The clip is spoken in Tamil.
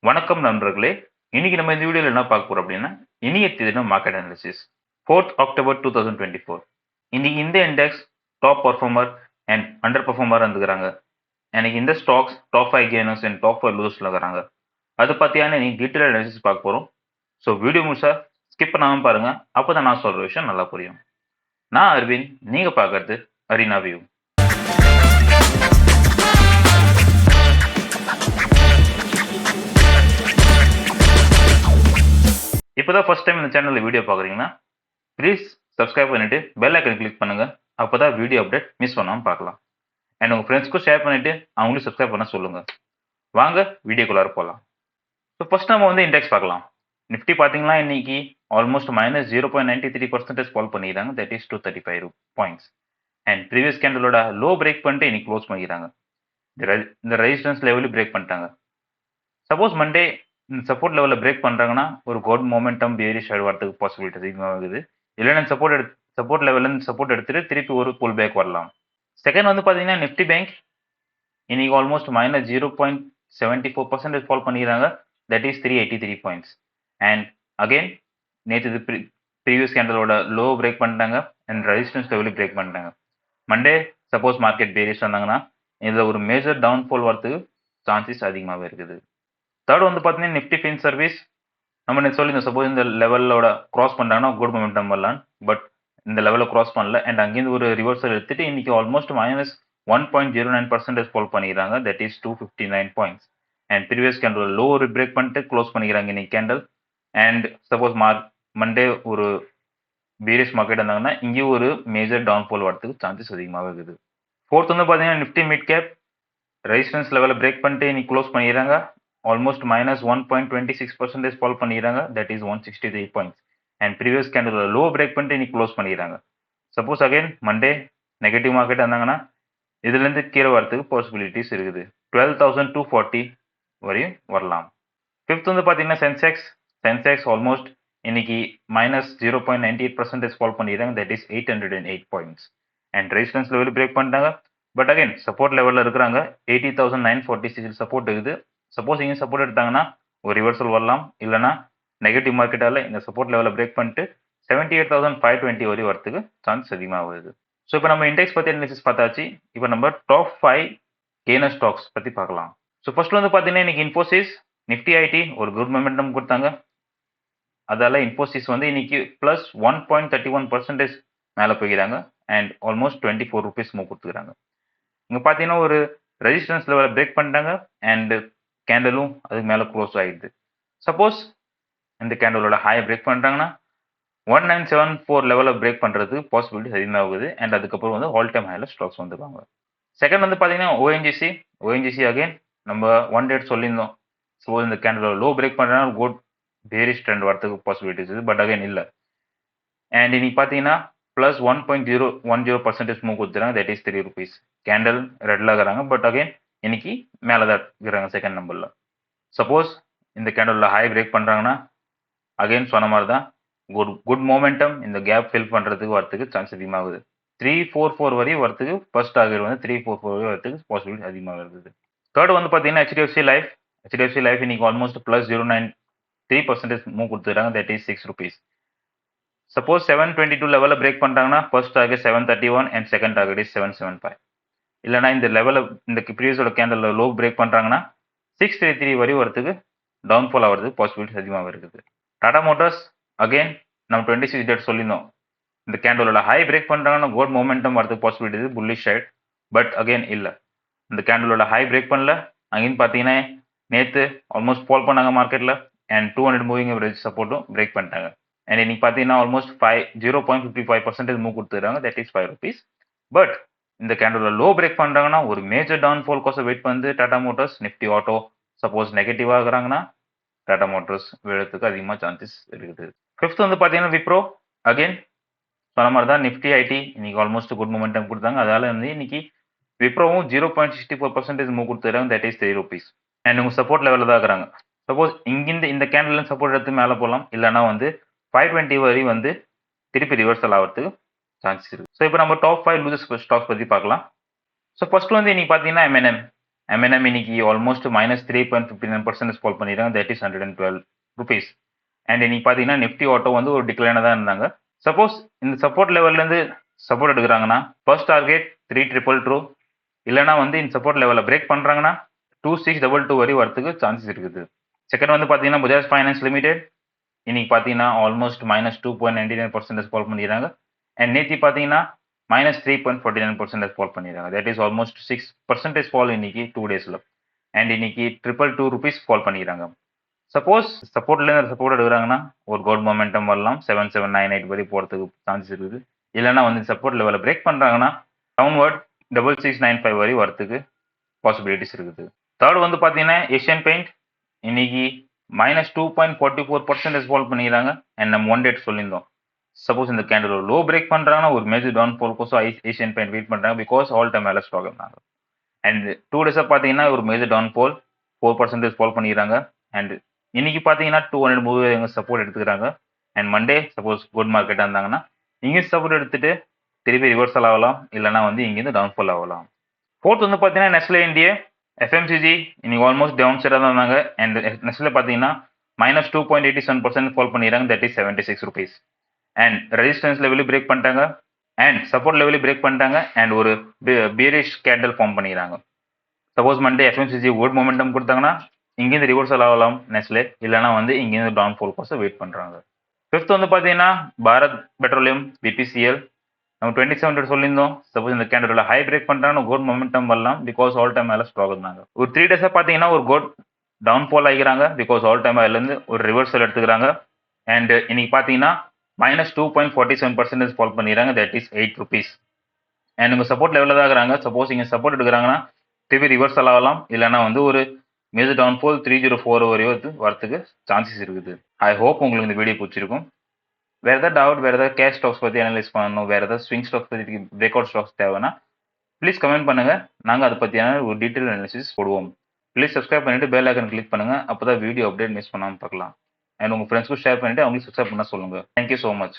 வணக்கம் நண்பர்களே. இன்னைக்கு நம்ம இந்த வீடியோல என்ன பார்க்க போறோம் அப்படின்னா, இனிய தினம் மார்க்கெட் அனாலிசிஸ் 4th October 2024. இன்னைக்கு இந்த index top performer and under performer இருந்துக்கிறாங்க. எனக்கு இந்த stocks top 5 gainers and top 5 லூசர்ஸ்ல இருக்கிறாங்க. அது பத்தியான இன்னைக்கு டீடைல் அனாலிசிஸ் பார்க்க போறோம். ஸோ வீடியோ முழுசா ஸ்கிப் பண்ணாம பாருங்க. அப்பதான் நான் சொல்ற விஷயம் நல்லா புரியும். நான் அரவிந்த், நீங்க பார்க்கறது அரினா வியூ. இப்போதான் ஃபர்ஸ்ட் டைம் இந்த சேனல்ல வீடியோ பார்க்குறீங்கன்னா ப்ளீஸ் சப்ஸ்கிரைப் பண்ணிட்டு பெல் ஐக்கன் கிளிக் பண்ணுங்க. அப்பதான் வீடியோ அப்டேட் மிஸ் பண்ணாம பார்க்கலாம். அண்ட் உங்க ஃப்ரெண்ட்ஸ்க்கும் ஷேர் பண்ணிட்டு அவங்களும் சப்ஸ்கிரைப் பண்ண சொல்லுங்க. வாங்க வீடியோக்குள்ளார போகலாம். ஸோ ஃபர்ஸ்ட் நம்ம வந்து இண்டெக்ஸ் பார்க்கலாம். நிஃப்டி பார்த்தீங்கன்னா இன்னைக்கு ஆல்மோஸ்ட் -0.93% ஃபால் பண்ணிக்கிறாங்க. That is 235 points. And previous கேண்டலோட லோ பிரேக் பண்ணிட்டு இன்னைக்கு க்ளோஸ் பண்ணிக்கிறாங்க. இந்த ரெசிஸ்டன்ஸ் லெவலில் பிரேக் பண்ணிட்டாங்க. சப்போஸ் மண்டே இந்த சப்போர்ட் லெவலில் பிரேக் பண்ணுறாங்கன்னா ஒரு குட் மொமெண்டம் பேரிஷ் சைடு வரதுக்கு பாசிபிலிட்டி அதிகமாக இருக்குது. இல்லைன்னா சப்போர்ட் லெவலில் சப்போர்ட் எடுத்துட்டு திருப்பி ஒரு புல் பேக் வரலாம். செகண்ட் வந்து பார்த்தீங்கன்னா நிஃப்டி பேங்க் இன்னைக்கு ஆல்மோஸ்ட் -0.74% ஃபால் பண்ணிக்கிறாங்க. That is 383 points. And again நேற்று இது ப்ரீவியஸ் கேண்டலோட லோ பிரேக் பண்ணிட்டாங்க அண்ட் ரெசிஸ்டன்ஸ் லெவலில் பிரேக் பண்ணிட்டாங்க. மண்டே சப்போஸ் மார்க்கெட் பேரிஷ் வந்தாங்கன்னா இதில் ஒரு மேஜர் டவுன்ஃபால் வரதுக்கு சான்சஸ் அதிகமாகவே இருக்குது. தேர்ட் வந்து பார்த்தீங்கன்னா நிஃப்டி ஃபின் சர்வீஸ் நம்ம சொல்லியிருந்தோம். சப்போஸ் இந்த லெவலோட கிராஸ் பண்ணாங்கன்னா குட் மொமெண்டம் வரலாம். பட் இந்த லெவலில் கிராஸ் பண்ணல அண்ட் அங்கேருந்து ஒரு ரிவர்சல் எடுத்துட்டு இன்னைக்கு ஆல்மோஸ்ட் -1.09% ஃபால் பண்ணிக்கிறாங்க. That is 259 points. And previous candle low ஒரு பிரேக் பண்ணிட்டு க்ளோஸ் பண்ணிக்கிறாங்க இன்னைக்கு கேண்டல். அண்ட் சப்போஸ் மண்டே ஒரு பீரிஷ் மார்க்கெட் இருந்தாங்கன்னா இங்கேயும் ஒரு மேஜர் டவுன்ஃபால் வரதுக்கு சான்சஸ் அதிகமாக இருக்குது. ஃபோர்த் வந்து பார்த்தீங்கன்னா நிஃப்டி மிட் கேப் ரெசிஸ்டன்ஸ் லெவலில் பிரேக் பண்ணிட்டு இன்னைக்கு க்ளோஸ் பண்ணிக்கிறாங்க. ஆல்மோஸ்ட் -1.26% ஃபால் பண்ணிக்கிறாங்க. That is 163 points. And previous candle low break பண்ணிட்டு இன்னைக்கு க்ளோஸ் பண்ணிக்கிறாங்க. Suppose again Monday negative market இருந்தாங்கன்னா இதுலேருந்து கீழே வரதுக்கு பாசிபிலிட்டிஸ் இருக்குது. 12,240 வரையும் வரலாம். ஃபிஃப்த் வந்து பார்த்தீங்கன்னா சென்செக்ஸ் ஆல்மோஸ்ட் இன்னைக்கு -0.98% ஃபால் பண்ணிக்கிறாங்க. That is 808 points. And resistance லெவலில் பிரேக் பண்ணிட்டாங்க. பட் அகைன் சப்போர்ட் லெவலில் இருக்கிறாங்க. 80,946 சப்போர்ட் இருக்குது. சப்போஸ் இங்கே சப்போர்ட் எடுத்தாங்கன்னா ஒரு ரிவர்சல் வரலாம். இல்லைனா நெகட்டிவ் மார்க்கெட்டால் இந்த சப்போர்ட் லெவலில் பிரேக் பண்ணிட்டு 78,520 வரை வரதுக்கு சான்ஸ் அதிகமாக வருது. ஸோ இப்போ நம்ம இண்டெக்ஸ் பற்றி அனாலிசிஸ் பார்த்தாச்சு. இப்போ நம்ம டாப் 5 கெய்னர் ஸ்டாக்ஸ் பற்றி பார்க்கலாம். ஸோ ஃபர்ஸ்ட் வந்து பார்த்தீங்கன்னா இன்னைக்கு இன்ஃபோசிஸ் நிஃப்டி ஐடி ஒரு குட் மொமெண்டம் கொடுத்தாங்க. அதால இன்ஃபோசிஸ் வந்து இன்னைக்கு +1.31% மேலே போய்க்கிறாங்க. அண்ட் ஆல்மோஸ்ட் 24 rupees மூவ் கொடுத்துக்கிறாங்க. இங்கே பார்த்தீங்கன்னா ஒரு ரெசிஸ்டன்ஸ் லெவலில் பிரேக் பண்ணிட்டாங்க அண்ட் கேண்டலும் அதுக்கு மேலே க்ளோஸ் ஆகிடுது. சப்போஸ் இந்த கேண்டலோட ஹாயை பிரேக் பண்ணுறாங்கன்னா 1974 லெவலில் பிரேக் பண்ணுறது பாசிபிலிட்டி அதிகமாகுது. அண்ட் அதுக்கப்புறம் வந்து ஆல் டைம் ஹையில் ஸ்டாக்ஸ் வந்துருவாங்க. செகண்ட் வந்து பார்த்தீங்கன்னா ஓஎன்ஜிசி அகைன் நம்ம ஒன் டேட் சொல்லியிருந்தோம். ஸோ இந்த கேண்டலோட லோ பிரேக் பண்ணுறாங்கன்னா குட் பேரிஷ் ட்ரெண்ட் வரதுக்கு பாசிபிலிட்டிஸ் இருக்குது. பட் அகைன் இல்லை. அண்ட் இன்னைக்கு பார்த்தீங்கன்னா +1.010% மூவ் கொடுத்துறாங்க. That is 3 rupees. கேண்டல் ரெட்ல இருக்கிறாங்க. பட் அகைன் இன்னைக்கு மேலே தான் இருக்கிறாங்க செகண்ட் நம்பரில். சப்போஸ் இந்த கேண்டலில் ஹை பிரேக் பண்ணுறாங்கன்னா அகைன் சொன்ன மாதிரி தான் குட் மொமெண்டம் இந்த கேப் ஃபில் பண்ணுறதுக்கு வரதுக்கு சான்ஸ் அதிகமாகுது. 344 வரையும் வரதுக்கு ஃபர்ஸ்ட் டார்கெட் வந்து 344 வரை வரதுக்கு பாசிபிலிட்டி அதிகமாக இருக்குது. தேர்ட் வந்து பார்த்தீங்கன்னா ஹெச்டிஎஃப்சி லைஃப் இன்னைக்கு ஆல்மோஸ்ட் +0.93% மூவ் கொடுத்துருக்காங்க. That is 6 rupees. சப்போஸ் 722 லெவலில் பிரேக் பண்ணுறாங்கன்னா first target 731 and second target is 775. இல்லைனா இந்த லெவலில் இந்த ப்ரீவியஸோட கேண்டலில் லோ பிரேக் பண்ணுறாங்கன்னா 633 வரை வரதுக்கு டவுன்ஃபால் ஆகிறதுக்கு பாசிபிலிட்டி அதிகமாக இருக்குது. டாடா மோட்டார்ஸ் அகைன் நம்ம 26 டேட் சொல்லியிருந்தோம். இந்த கேண்டலோட ஹை பிரேக் பண்ணுறாங்கன்னா குட் மொமெண்டம் வரதுக்கு பாசிபிலிட்டி இருக்குது புல்லிஷ் சைட். பட் அகைன் இல்லை. இந்த கேண்டலோட ஹை பிரேக் பண்ணல. அகைன் பார்த்தீங்கன்னா நேற்று ஆல்மோஸ்ட் ஃபால் பண்ணாங்க மார்க்கெட்டில் அண்ட் 200 மூவிங் அவரேஜ் சப்போர்ட்டும் பிரேக் பண்ணிட்டாங்க. அண்ட் இன்னைக்கு பார்த்தீங்கன்னா ஆல்மோஸ்ட் 0.55% மூவ் கொடுத்துருக்காங்க. That is 5 rupees. பட் இந்த கேண்டலில் லோ பிரேக் பண்ணுறாங்கன்னா ஒரு மேஜர் டவுன்ஃபால் கோசம் வெயிட் பண்ணுது Tata Motors. Nifty auto suppose நெகட்டிவாக இருக்கிறாங்கன்னா டாடா மோட்டார்ஸ் விழுறதுக்கு அதிகமாக சான்சஸ் இருக்குது. ஃபிஃப்த் வந்து பார்த்தீங்கன்னா விப்ரோ அகைன் சொன்ன மாதிரி தான் நிஃப்டி ஐடி இன்னைக்கு ஆல்மோஸ்ட் குட் மொமெண்டம் கொடுத்தாங்க. அதால வந்து இன்னைக்கு விப்ரோவும் 0.64% மூவ் கொடுத்துருக்காங்க. That is 3 rupees. அண்ட் உங்கள் சப்போர்ட் லெவலில் தான் இருக்கிறாங்க. சப்போஸ் இங்கிருந்து இந்த கேண்டல் சப்போர்ட் எடுத்து மேலே போகலாம். இல்லைனா வந்து 520 வரை வந்து திருப்பி ரிவர்சல் ஆகிறதுக்கு சான்சஸ் இருக்குது. ஸோ இப்போ நம்ம டாப் 5 லூசர்ஸ் ஸ்டாக்ஸ் பற்றி பார்க்கலாம். ஸோ ஃபர்ஸ்ட் வந்து இன்னைக்கு பார்த்தீங்கன்னா M&M இன்னைக்கு ஆல்மோஸ்ட் -3.59% ஃபால் பண்ணிருக்காங்க. That is 112 rupees. அண்ட் இன்னைக்கு பார்த்தீங்கன்னா நிஃப்டி ஆட்டோ வந்து ஒரு டிக்ளைனாக தான் இருந்தாங்க. சப்போஸ் இந்த சப்போர்ட் லெவல்லேருந்து சப்போர்ட் எடுக்கிறாங்கன்னா ஃபர்ஸ்ட் டார்கெட் 3222, இல்லைனா வந்து இந்த சப்போர்ட் லெவலில் பிரேக் பண்ணுறாங்கன்னா 2622 வரை வரத்துக்கு சான்சஸ் இருக்குது. செகண்ட் வந்து பார்த்தீங்கன்னா பஜாஜ் ஃபைனான்ஸ் லிமிடெட் இன்னைக்கு பார்த்தீங்கன்னா ஆல்மோஸ்ட் -2.99% ஃபால் பண்ணிடுறாங்க. அண்ட் நேத்தி பார்த்தீங்கன்னா -3.49% ஃபால் பண்ணிடுறாங்க. தட் இஸ் ஆல்மோஸ்ட் 6% ஃபால் இன்னைக்கு 2 டேஸில். அண்ட் இன்னைக்கு 222 rupees ஃபால் பண்ணிடுறாங்க. சப்போஸ் சப்போர்ட்லேருந்து சப்போர்ட் எடுக்கிறாங்கன்னா ஒரு கோல்ட் மொமெண்டம் வரலாம். 7798 வரை போகிறதுக்கு சான்சஸ் இருக்குது. இல்லைனா வந்து சப்போர்ட் லெவலில் பிரேக் பண்ணுறாங்கன்னா டவுன்வர்ட் 6695 வரை வரத்துக்கு பாசிபிலிட்டிஸ் இருக்குது. தேர்ட் வந்து பார்த்தீங்கன்னா ஏஷியன் பெயிண்ட் இன்னைக்கு -2.44% ஃபால் பண்ணிக்கிறாங்க. அண்ட் நம்ம ஒன் டேட் சொல்லியிருந்தோம், சப்போஸ் இந்த கேண்டில் லோ பிரேக் பண்ணுறாங்கன்னா ஒரு மேஜர் டவுன் ஃபால் கோசம் ஏஷியன் பெயிண்ட் வெயிட் பண்ணுறாங்க. பிகாஸ் ஆல் டைம் மேலே ஸ்டாக் இருந்தாங்க. அண்ட் 2 டேஸாக பார்த்தீங்கன்னா ஒரு மேஜர் டவுன் ஃபால் 4% ஃபால் பண்ணிக்கிறாங்க. அண்ட் இன்னைக்கு பார்த்தீங்கன்னா 200 மூவ் சப்போர்ட் எடுத்துக்கிறாங்க. அண்ட் மண்டே சப்போஸ் குட் மார்க்கெட்டாக இருந்தாங்கன்னா இங்கே சப்போர்ட் எடுத்துட்டு திருப்பி ரிவர்சல் ஆகலாம், இல்லைனா வந்து இங்கேருந்து டவுன்ஃபால் ஆகலாம். ஃபோர்த் வந்து பார்த்தீங்கன்னா நெஸ்லே இந்தியா எஃப்எம்சிஜி இன்னைக்கு ஆல்மோஸ்ட் டவுன் சைடாக தான் இருந்தாங்க. அண்ட் நெஸ்லே பார்த்தீங்கன்னா -2.87% ஃபால் பண்ணிடுறாங்க. That is 76 rupees. And resistance லெவலில் பிரேக் பண்ணிட்டாங்க. அண்ட் சப்போர்ட் லெவலில் பிரேக் பண்ணிட்டாங்க. அண்ட் ஒரு பியரிஷ் கேண்டில் ஃபார்ம் பண்ணிடுறாங்க. Suppose Monday FMCG good momentum கொடுத்தாங்கன்னா இங்கேருந்து ரிவர்சல் ஆகலாம் நெஸ்லே, இல்லைனா வந்து இங்கேருந்து டவுன்ஃபால் கோசம் வெயிட் பண்ணுறாங்க. ஃபிஃப்த் வந்து பார்த்தீங்கன்னா பாரத் பெட்ரோலியம் பிபிசிஎல் நம்ம 2700 சொல்லியிருந்தோம். சப்போஸ் இந்த கேண்டில் ஹை பிரேக் பண்ணுறாங்கன்னா குட் மொமெண்டம் வரலாம். பிகாஸ் ஆல் டைம் மேலே ஸ்டாக் இருந்தாங்க. ஒரு 3 டேஸாக பார்த்தீங்கன்னா ஒரு குட் டவுன்ஃபால் ஆகிக்கிறாங்க. பிகாஸ் ஆல் டைம் அதுலேருந்து ஒரு ரிவர்சல் எடுத்துக்கிறாங்க. அண்ட் இன்னைக்கு பார்த்தீங்கன்னா -2.47% ஃபால் பண்ணிடுறாங்க. That is 8 rupees. அண்ட் இங்கே சப்போர்ட் லெவலில் தான் இருக்கிறாங்க. சப்போஸ் இங்கே சப்போர்ட் எடுக்கிறாங்கன்னா திருப்பி ரிவர்சல் ஆகலாம், இல்லைனா வந்து ஒரு மேஜர் டவுன்ஃபால் 304 வரையும் வரத்துக்கு சான்சஸ் இருக்குது. ஐ ஹோப் உங்களுக்கு இந்த வீடியோ பிடிச்சிருக்கும். வேறு ஏதாவது டவுட், வேறு ஏதாவது கேஷ் ஸ்டாக்ஸ் பற்றி அனலைஸ் பண்ணணும், வேறு ஏதாவது ஸ்விங் ஸ்டாக்ஸ் பற்றி பிரேக் அவுட் ஸ்டாக்ஸ் தேவைன்னா ப்ளீஸ் கமெண்ட் பண்ணுங்கள். நாங்கள் அதை பற்றியான ஒரு டீட்டெயில் அனாலிசிஸ் போடுவோம். ப்ளீஸ் சப்ஸ்கிரைப் பண்ணிவிட்டு பெல் ஐக்கன் கிளிக் பண்ணுங்கள். அப்போ தான் வீடியோ அப்டேட் மிஸ் பண்ணாமல் பார்க்கலாம். அண்ட் உங்கள் ஃப்ரெண்ட்ஸ்க்கும் ஷேர் பண்ணிவிட்டு அவங்களுக்கு சப்ஸ்கிரைப் பண்ண சொல்லுங்கள். Thank you so much.